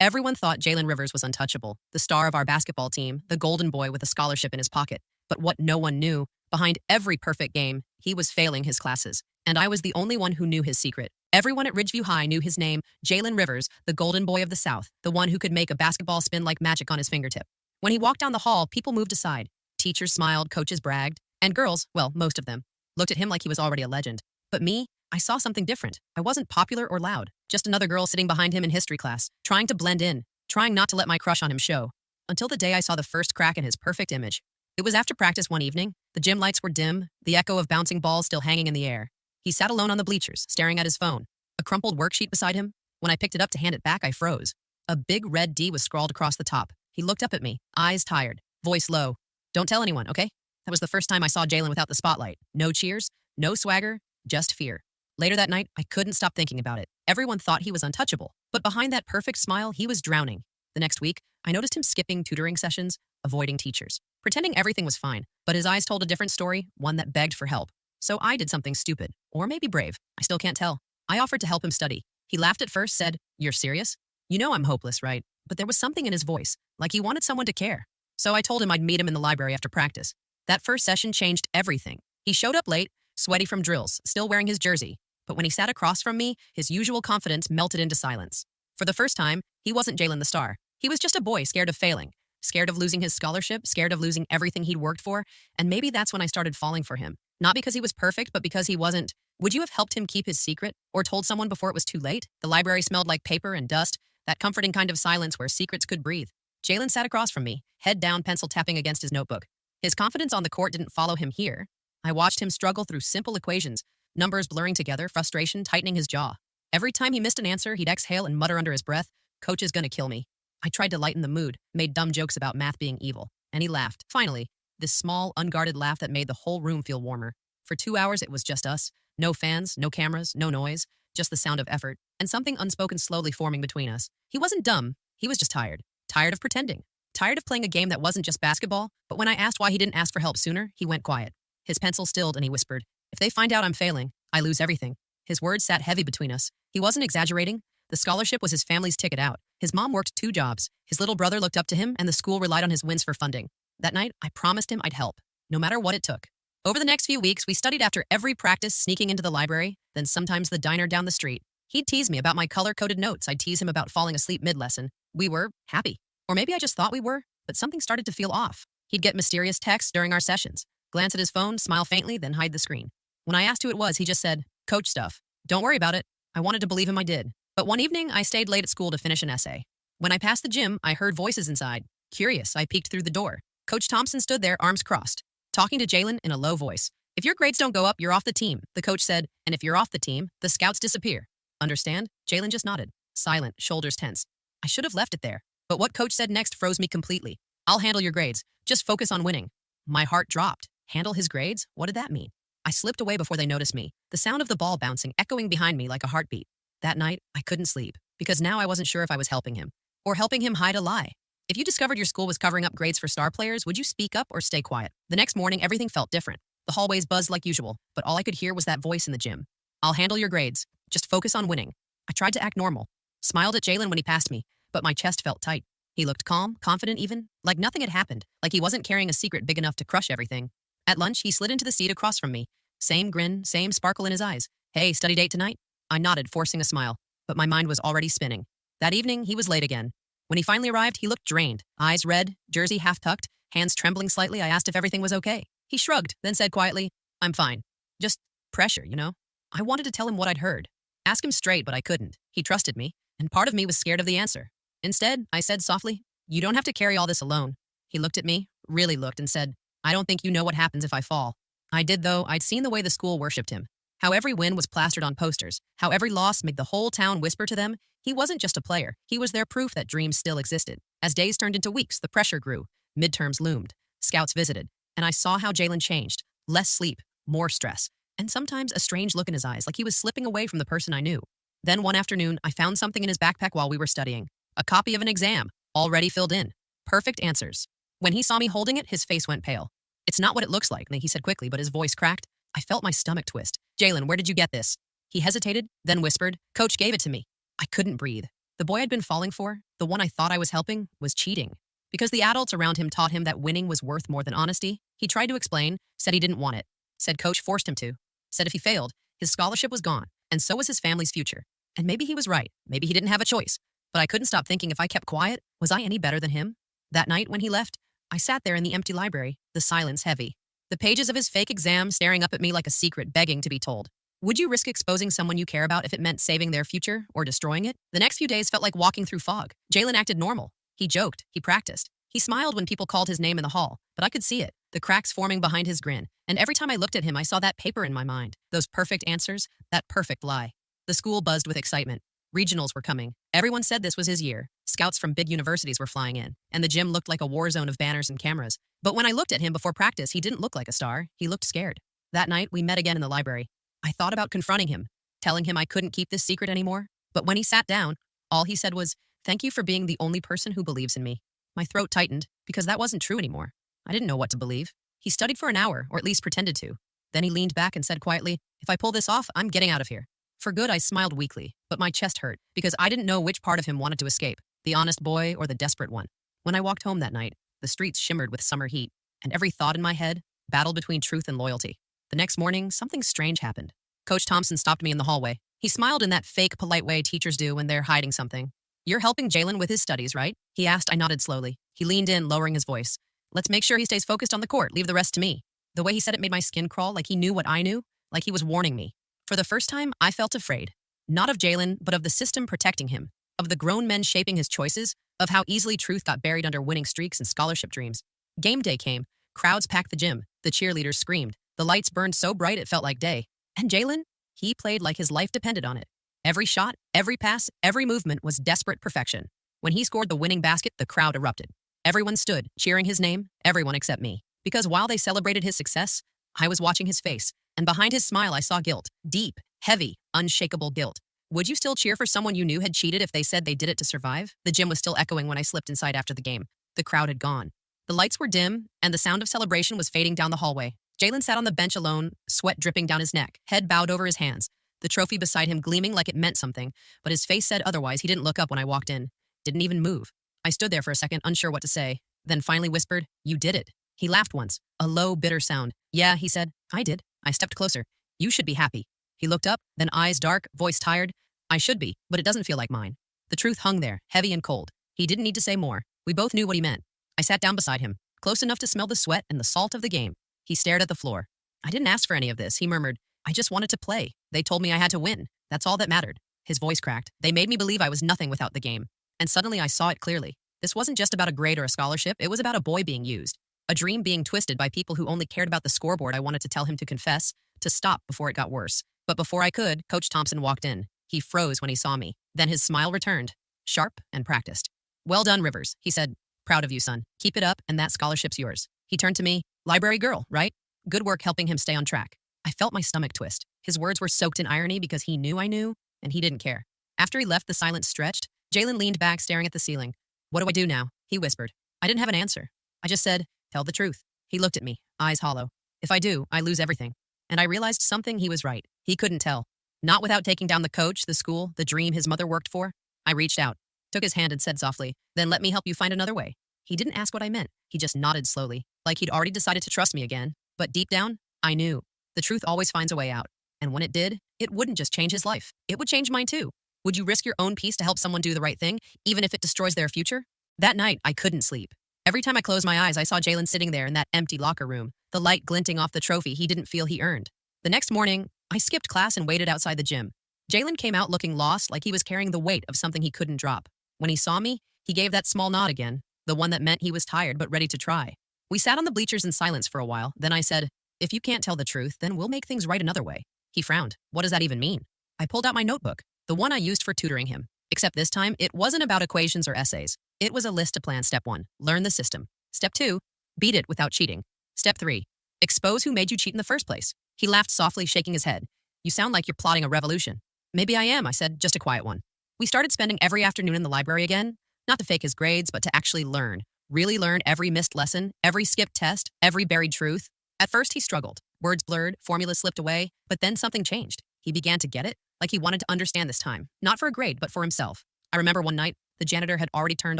Everyone thought Jalen Rivers was untouchable, the star of our basketball team, the golden boy with a scholarship in his pocket. But what no one knew, behind every perfect game, he was failing his classes. And I was the only one who knew his secret. Everyone at Ridgeview High knew his name, Jalen Rivers, the golden boy of the South, the one who could make a basketball spin like magic on his fingertip. When he walked down the hall, people moved aside. Teachers smiled, coaches bragged, and girls, well, most of them, looked at him like he was already a legend. But me, I saw something different. I wasn't popular or loud, just another girl sitting behind him in history class, trying to blend in, trying not to let my crush on him show. Until the day I saw the first crack in his perfect image. It was after practice one evening. The gym lights were dim, the echo of bouncing balls still hanging in the air. He sat alone on the bleachers, staring at his phone, a crumpled worksheet beside him. When I picked it up to hand it back, I froze. A big red D was scrawled across the top. He looked up at me, eyes tired, voice low. "Don't tell anyone, okay?" That was the first time I saw Jalen without the spotlight. No cheers, no swagger, just fear. Later that night, I couldn't stop thinking about it. Everyone thought he was untouchable, but behind that perfect smile, he was drowning. The next week, I noticed him skipping tutoring sessions, avoiding teachers, pretending everything was fine, but his eyes told a different story, one that begged for help. So I did something stupid, or maybe brave. I still can't tell. I offered to help him study. He laughed at first, said, "You're serious? You know I'm hopeless, right?" But there was something in his voice, like he wanted someone to care. So I told him I'd meet him in the library after practice. That first session changed everything. He showed up late, sweaty from drills, still wearing his jersey. But when he sat across from me, his usual confidence melted into silence. For the first time, he wasn't Jalen the star. He was just a boy scared of failing, scared of losing his scholarship, scared of losing everything he'd worked for, and maybe that's when I started falling for him. Not because he was perfect, but because he wasn't. Would you have helped him keep his secret, or told someone before it was too late? The library smelled like paper and dust, that comforting kind of silence where secrets could breathe. Jalen sat across from me, head down, pencil tapping against his notebook. His confidence on the court didn't follow him here. I watched him struggle through simple equations, numbers blurring together, frustration tightening his jaw. Every time he missed an answer, he'd exhale and mutter under his breath, "Coach is gonna kill me." I tried to lighten the mood, made dumb jokes about math being evil, and he laughed. Finally, this small, unguarded laugh that made the whole room feel warmer. For 2 hours, it was just us. No fans, no cameras, no noise, just the sound of effort, and something unspoken slowly forming between us. He wasn't dumb, he was just tired. Tired of pretending. Tired of playing a game that wasn't just basketball, but when I asked why he didn't ask for help sooner, he went quiet. His pencil stilled and he whispered, "If they find out I'm failing, I lose everything." His words sat heavy between us. He wasn't exaggerating. The scholarship was his family's ticket out. His mom worked 2 jobs. His little brother looked up to him, and the school relied on his wins for funding. That night, I promised him I'd help, no matter what it took. Over the next few weeks, we studied after every practice, sneaking into the library, then sometimes the diner down the street. He'd tease me about my color-coded notes. I'd tease him about falling asleep mid-lesson. We were happy. Or maybe I just thought we were, but something started to feel off. He'd get mysterious texts during our sessions, glance at his phone, smile faintly, then hide the screen. When I asked who it was, he just said, "Coach stuff. Don't worry about it." I wanted to believe him I did. But one evening, I stayed late at school to finish an essay. When I passed the gym, I heard voices inside. Curious, I peeked through the door. Coach Thompson stood there, arms crossed, talking to Jalen in a low voice. "If your grades don't go up, you're off the team," the coach said, "and if you're off the team, the scouts disappear. Understand?" Jalen just nodded, silent, shoulders tense. I should have left it there, but what coach said next froze me completely. "I'll handle your grades. Just focus on winning." My heart dropped. Handle his grades? What did that mean? I slipped away before they noticed me, the sound of the ball bouncing echoing behind me like a heartbeat. That night, I couldn't sleep, because now I wasn't sure if I was helping him, or helping him hide a lie. If you discovered your school was covering up grades for star players, would you speak up or stay quiet? The next morning, everything felt different. The hallways buzzed like usual, but all I could hear was that voice in the gym. "I'll handle your grades. Just focus on winning." I tried to act normal, smiled at Jalen when he passed me, but my chest felt tight. He looked calm, confident even, like nothing had happened, like he wasn't carrying a secret big enough to crush everything. At lunch, he slid into the seat across from me. Same grin, same sparkle in his eyes. "Hey, study date tonight?" I nodded, forcing a smile, but my mind was already spinning. That evening, he was late again. When he finally arrived, he looked drained, eyes red, jersey half tucked, hands trembling slightly. I asked if everything was okay. He shrugged, then said quietly, "I'm fine. Just pressure, you know?" I wanted to tell him what I'd heard. Ask him straight, but I couldn't. He trusted me, and part of me was scared of the answer. Instead, I said softly, "You don't have to carry all this alone." He looked at me, really looked, and said, "I don't think you know what happens if I fall." I did, though. I'd seen the way the school worshipped him. How every win was plastered on posters. How every loss made the whole town whisper to them. He wasn't just a player. He was their proof that dreams still existed. As days turned into weeks, the pressure grew. Midterms loomed. Scouts visited. And I saw how Jalen changed. Less sleep, more stress, and sometimes a strange look in his eyes, like he was slipping away from the person I knew. Then one afternoon, I found something in his backpack while we were studying. A copy of an exam, already filled in. Perfect answers. When he saw me holding it, his face went pale. "It's not what it looks like," he said quickly, but his voice cracked. I felt my stomach twist. "Jalen, where did you get this?" He hesitated, then whispered, "Coach gave it to me." I couldn't breathe. The boy I'd been falling for, the one I thought I was helping, was cheating. Because the adults around him taught him that winning was worth more than honesty, he tried to explain, said he didn't want it, said coach forced him to, said if he failed, his scholarship was gone, and so was his family's future. And maybe he was right, maybe he didn't have a choice. But I couldn't stop thinking if I kept quiet, was I any better than him? That night when he left, I sat there in the empty library, the silence heavy. The pages of his fake exam staring up at me like a secret begging to be told. Would you risk exposing someone you care about if it meant saving their future or destroying it? The next few days felt like walking through fog. Jalen acted normal. He joked. He practiced. He smiled when people called his name in the hall, but I could see it, the cracks forming behind his grin. And every time I looked at him, I saw that paper in my mind. Those perfect answers, that perfect lie. The school buzzed with excitement. Regionals were coming. Everyone said this was his year. Scouts from big universities were flying in, and the gym looked like a war zone of banners and cameras. But when I looked at him before practice, he didn't look like a star. He looked scared. That night, we met again in the library. I thought about confronting him, telling him I couldn't keep this secret anymore. But when he sat down, all he said was, "Thank you for being the only person who believes in me." My throat tightened, because that wasn't true anymore. I didn't know what to believe. He studied for an hour, or at least pretended to. Then he leaned back and said quietly, "If I pull this off, I'm getting out of here." For good, I smiled weakly, but my chest hurt, because I didn't know which part of him wanted to escape, the honest boy or the desperate one. When I walked home that night, the streets shimmered with summer heat, and every thought in my head battled between truth and loyalty. The next morning, something strange happened. Coach Thompson stopped me in the hallway. He smiled in that fake, polite way teachers do when they're hiding something. "You're helping Jalen with his studies, right?" He asked. I nodded slowly. He leaned in, lowering his voice. "Let's make sure he stays focused on the court. Leave the rest to me." The way he said it made my skin crawl, like he knew what I knew, like he was warning me. For the first time, I felt afraid. Not of Jalen, but of the system protecting him, of the grown men shaping his choices, of how easily truth got buried under winning streaks and scholarship dreams. Game day came. Crowds packed the gym. The cheerleaders screamed. The lights burned so bright it felt like day. And Jalen? He played like his life depended on it. Every shot, every pass, every movement was desperate perfection. When he scored the winning basket, the crowd erupted. Everyone stood, cheering his name, everyone except me. Because while they celebrated his success, I was watching his face, and behind his smile I saw guilt. Deep, heavy, unshakable guilt. Would you still cheer for someone you knew had cheated if they said they did it to survive? The gym was still echoing when I slipped inside after the game. The crowd had gone. The lights were dim, and the sound of celebration was fading down the hallway. Jalen sat on the bench alone, sweat dripping down his neck, head bowed over his hands, the trophy beside him gleaming like it meant something, but his face said otherwise. He didn't look up when I walked in. Didn't even move. I stood there for a second, unsure what to say, then finally whispered, "You did it." He laughed once, a low, bitter sound. "Yeah," he said. "I did." I stepped closer. "You should be happy." He looked up, then eyes dark, voice tired. "I should be, but it doesn't feel like mine." The truth hung there, heavy and cold. He didn't need to say more. We both knew what he meant. I sat down beside him, close enough to smell the sweat and the salt of the game. He stared at the floor. "I didn't ask for any of this," he murmured. "I just wanted to play. They told me I had to win. That's all that mattered." His voice cracked. "They made me believe I was nothing without the game." And suddenly I saw it clearly. This wasn't just about a grade or a scholarship. It was about a boy being used. A dream being twisted by people who only cared about the scoreboard. I wanted to tell him to confess, to stop before it got worse. But before I could, Coach Thompson walked in. He froze when he saw me. Then his smile returned, sharp and practiced. "Well done, Rivers," he said. "Proud of you, son. Keep it up, and that scholarship's yours." He turned to me. "Library girl, right? Good work helping him stay on track." I felt my stomach twist. His words were soaked in irony because he knew I knew, and he didn't care. After he left, the silence stretched. Jalen leaned back, staring at the ceiling. "What do I do now?" he whispered. I didn't have an answer. I just said, "Tell the truth." He looked at me, eyes hollow. "If I do, I lose everything." And I realized something. He was right. He couldn't tell. Not without taking down the coach, the school, the dream his mother worked for. I reached out, took his hand and said softly, "Then let me help you find another way." He didn't ask what I meant. He just nodded slowly, like he'd already decided to trust me again. But deep down, I knew. The truth always finds a way out. And when it did, it wouldn't just change his life. It would change mine too. Would you risk your own peace to help someone do the right thing, even if it destroys their future? That night, I couldn't sleep. Every time I closed my eyes, I saw Jalen sitting there in that empty locker room, the light glinting off the trophy he didn't feel he earned. The next morning, I skipped class and waited outside the gym. Jalen came out looking lost, like he was carrying the weight of something he couldn't drop. When he saw me, he gave that small nod again, the one that meant he was tired but ready to try. We sat on the bleachers in silence for a while. Then I said, "If you can't tell the truth, then we'll make things right another way." He frowned. "What does that even mean?" I pulled out my notebook, the one I used for tutoring him. Except this time, it wasn't about equations or essays. It was a list to plan. Step 1, learn the system. Step 2, beat it without cheating. Step 3, expose who made you cheat in the first place. He laughed softly, shaking his head. "You sound like you're plotting a revolution." "Maybe I am," I said, "just a quiet one." We started spending every afternoon in the library again, not to fake his grades, but to actually learn. Really learn every missed lesson, every skipped test, every buried truth. At first, he struggled. Words blurred, formulas slipped away, but then something changed. He began to get it, like he wanted to understand this time. Not for a grade, but for himself. I remember one night, the janitor had already turned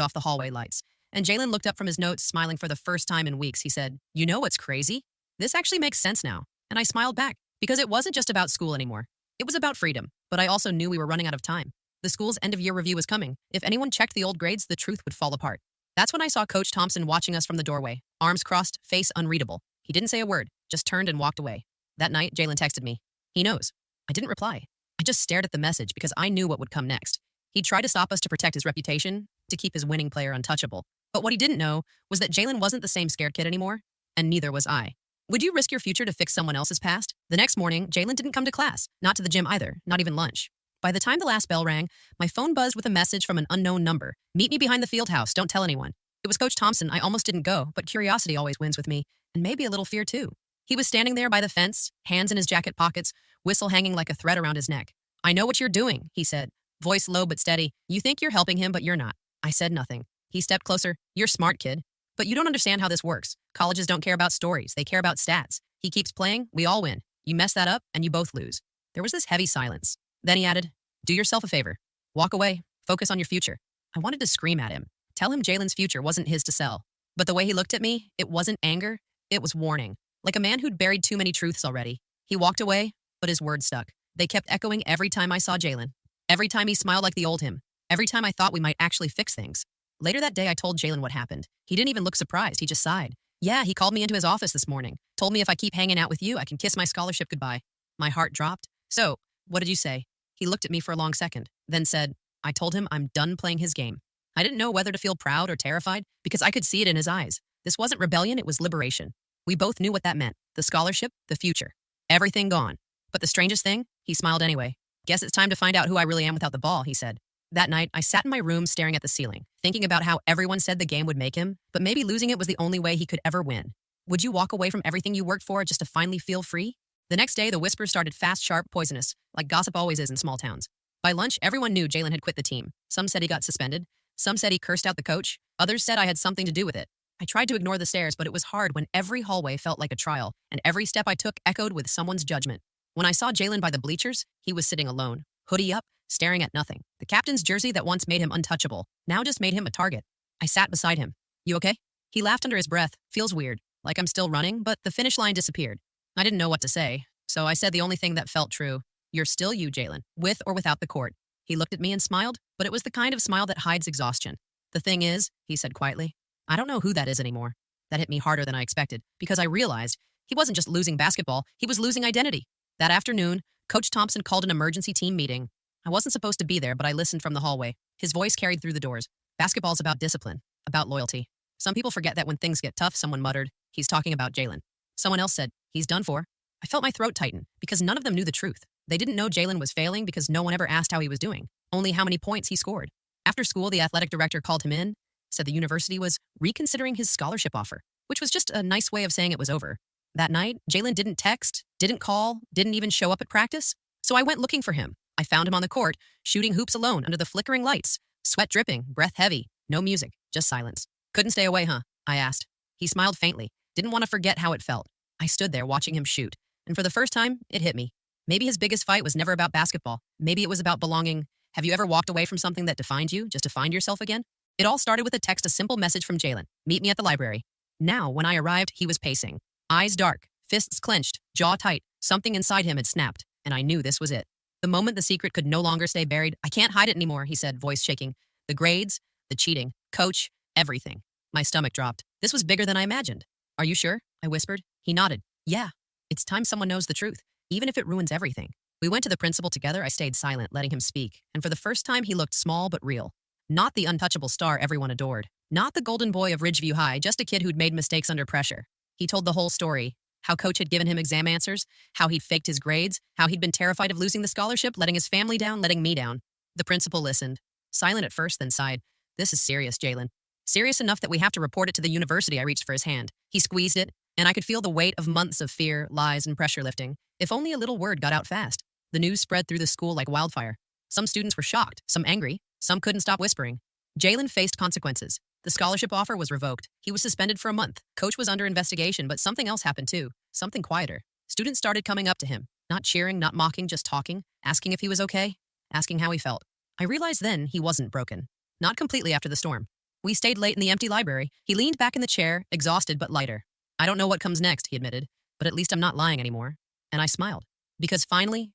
off the hallway lights, and Jalen looked up from his notes, smiling for the first time in weeks. He said, "You know what's crazy? This actually makes sense now." And I smiled back, because it wasn't just about school anymore. It was about freedom, but I also knew we were running out of time. The school's end-of-year review was coming. If anyone checked the old grades, the truth would fall apart. That's when I saw Coach Thompson watching us from the doorway, arms crossed, face unreadable. He didn't say a word, just turned and walked away. That night, Jalen texted me. He knows. I didn't reply. I just stared at the message because I knew what would come next. He'd try to stop us to protect his reputation, to keep his winning player untouchable. But what he didn't know was that Jalen wasn't the same scared kid anymore, and neither was I. Would you risk your future to fix someone else's past? The next morning, Jalen didn't come to class, not to the gym either, not even lunch. By the time the last bell rang, my phone buzzed with a message from an unknown number. "Meet me behind the field house, don't tell anyone." It was Coach Thompson. I almost didn't go, but curiosity always wins with me, and maybe a little fear too. He was standing there by the fence, hands in his jacket pockets, whistle hanging like a thread around his neck. "I know what you're doing," he said, voice low but steady. "You think you're helping him, but you're not." I said nothing. He stepped closer. "You're smart, kid. But you don't understand how this works. Colleges don't care about stories. They care about stats. He keeps playing, we all win. You mess that up, and you both lose." There was this heavy silence. Then he added, "Do yourself a favor. Walk away. Focus on your future." I wanted to scream at him. Tell him Jalen's future wasn't his to sell. But the way he looked at me, it wasn't anger. It was warning. Like a man who'd buried too many truths already. He walked away, but his words stuck. They kept echoing every time I saw Jalen. Every time he smiled like the old him. Every time I thought we might actually fix things. Later that day, I told Jalen what happened. He didn't even look surprised. He just sighed. "Yeah, he called me into his office this morning. Told me if I keep hanging out with you, I can kiss my scholarship goodbye." My heart dropped. "So, what did you say?" He looked at me for a long second, then said, "I told him I'm done playing his game." I didn't know whether to feel proud or terrified because I could see it in his eyes. This wasn't rebellion, it was liberation. We both knew what that meant. The scholarship, the future. Everything gone. But the strangest thing, he smiled anyway. "Guess it's time to find out who I really am without the ball," he said. That night, I sat in my room staring at the ceiling, thinking about how everyone said the game would make him, but maybe losing it was the only way he could ever win. Would you walk away from everything you worked for just to finally feel free? The next day, the whispers started fast, sharp, poisonous, like gossip always is in small towns. By lunch, everyone knew Jalen had quit the team. Some said he got suspended. Some said he cursed out the coach. Others said I had something to do with it. I tried to ignore the stares, but it was hard when every hallway felt like a trial, and every step I took echoed with someone's judgment. When I saw Jalen by the bleachers, he was sitting alone, hoodie up, staring at nothing. The captain's jersey that once made him untouchable now just made him a target. I sat beside him. "You okay?" He laughed under his breath. "Feels weird, like I'm still running, but the finish line disappeared." I didn't know what to say, so I said the only thing that felt true. "You're still you, Jalen, with or without the court." He looked at me and smiled, but it was the kind of smile that hides exhaustion. "The thing is," he said quietly, "I don't know who that is anymore." That hit me harder than I expected, because I realized he wasn't just losing basketball, he was losing identity. That afternoon, Coach Thompson called an emergency team meeting. I wasn't supposed to be there, but I listened from the hallway. His voice carried through the doors. "Basketball's about discipline, about loyalty. Some people forget that when things get tough," someone muttered. "He's talking about Jalen." Someone else said, "He's done for." I felt my throat tighten, because none of them knew the truth. They didn't know Jalen was failing because no one ever asked how he was doing, only how many points he scored. After school, the athletic director called him in, said the university was reconsidering his scholarship offer, which was just a nice way of saying it was over. That night, Jalen didn't text, didn't call, didn't even show up at practice. So I went looking for him. I found him on the court, shooting hoops alone under the flickering lights, sweat dripping, breath heavy, no music, just silence. "Couldn't stay away, huh?" I asked. He smiled faintly, didn't want to forget how it felt. I stood there watching him shoot, and for the first time, it hit me. Maybe his biggest fight was never about basketball. Maybe it was about belonging. Have you ever walked away from something that defined you just to find yourself again? It all started with a simple message from Jalen. "Meet me at the library." Now, when I arrived, he was pacing. Eyes dark, fists clenched, jaw tight. Something inside him had snapped, and I knew this was it. The moment the secret could no longer stay buried. "I can't hide it anymore," he said, voice shaking. "The grades, the cheating, coach, everything." My stomach dropped. This was bigger than I imagined. "Are you sure?" I whispered. He nodded. "Yeah. It's time someone knows the truth, even if it ruins everything." We went to the principal together. I stayed silent, letting him speak. And for the first time, he looked small but real. Not the untouchable star everyone adored. Not the golden boy of Ridgeview High, just a kid who'd made mistakes under pressure. He told the whole story. How coach had given him exam answers, how he'd faked his grades, how he'd been terrified of losing the scholarship, letting his family down, letting me down. The principal listened. Silent at first, then sighed. "This is serious, Jalen. Serious enough that we have to report it to the university." I reached for his hand. He squeezed it, and I could feel the weight of months of fear, lies, and pressure lifting. If only a little word got out fast. The news spread through the school like wildfire. Some students were shocked, some angry, some couldn't stop whispering. Jalen faced consequences. The scholarship offer was revoked. He was suspended for a month. Coach was under investigation, but something else happened too. Something quieter. Students started coming up to him. Not cheering, not mocking, just talking. Asking if he was okay. Asking how he felt. I realized then he wasn't broken. Not completely after the storm. We stayed late in the empty library. He leaned back in the chair, exhausted but lighter. I don't know what comes next, he admitted, but at least I'm not lying anymore. And I smiled. Because finally,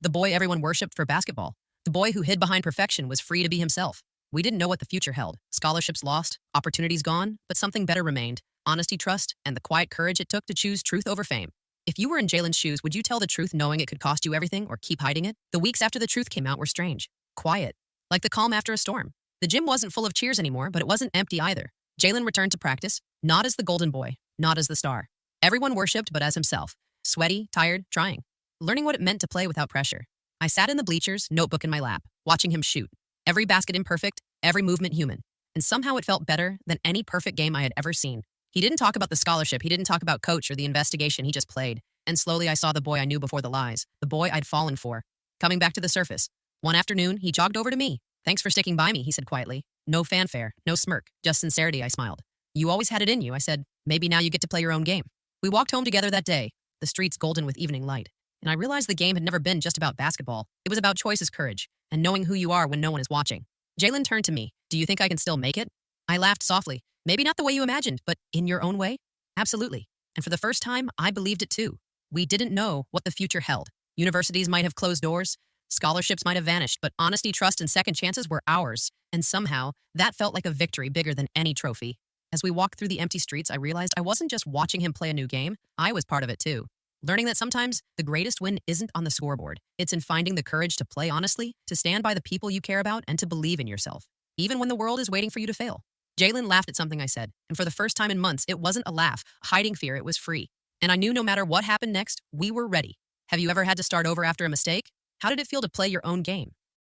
the boy everyone worshipped for basketball, the boy who hid behind perfection was free to be himself. We didn't know what the future held. Scholarships lost, opportunities gone, but something better remained. Honesty, trust, and the quiet courage it took to choose truth over fame. If you were in Jalen's shoes, would you tell the truth knowing it could cost you everything or keep hiding it? The weeks after the truth came out were strange. Quiet. Like the calm after a storm. The gym wasn't full of cheers anymore, but it wasn't empty either. Jalen returned to practice, not as the golden boy, not as the star. Everyone worshipped, but as himself. Sweaty, tired, trying. Learning what it meant to play without pressure. I sat in the bleachers, notebook in my lap, watching him shoot. Every basket imperfect, every movement human. And somehow it felt better than any perfect game I had ever seen. He didn't talk about the scholarship, he didn't talk about coach or the investigation, he just played. And slowly I saw the boy I knew before the lies, the boy I'd fallen for, coming back to the surface. One afternoon, he jogged over to me. Thanks for sticking by me, he said quietly. No fanfare, no smirk, just sincerity, I smiled. You always had it in you, I said. Maybe now you get to play your own game. We walked home together that day, the streets golden with evening light. And I realized the game had never been just about basketball. It was about choices, courage, and knowing who you are when no one is watching. Jalen turned to me. Do you think I can still make it? I laughed softly. Maybe not the way you imagined, but in your own way? Absolutely. And for the first time, I believed it too. We didn't know what the future held. Universities might have closed doors. Scholarships might have vanished, but honesty, trust, and second chances were ours. And somehow, that felt like a victory bigger than any trophy. As we walked through the empty streets, I realized I wasn't just watching him play a new game. I was part of it too. Learning that sometimes the greatest win isn't on the scoreboard. It's in finding the courage to play honestly, to stand by the people you care about, and to believe in yourself, even when the world is waiting for you to fail. Jalen laughed at something I said, and for the first time in months, it wasn't a laugh, hiding fear, it was free. And I knew no matter what happened next, we were ready. Have you ever had to start over after a mistake? How did it feel to play your own game?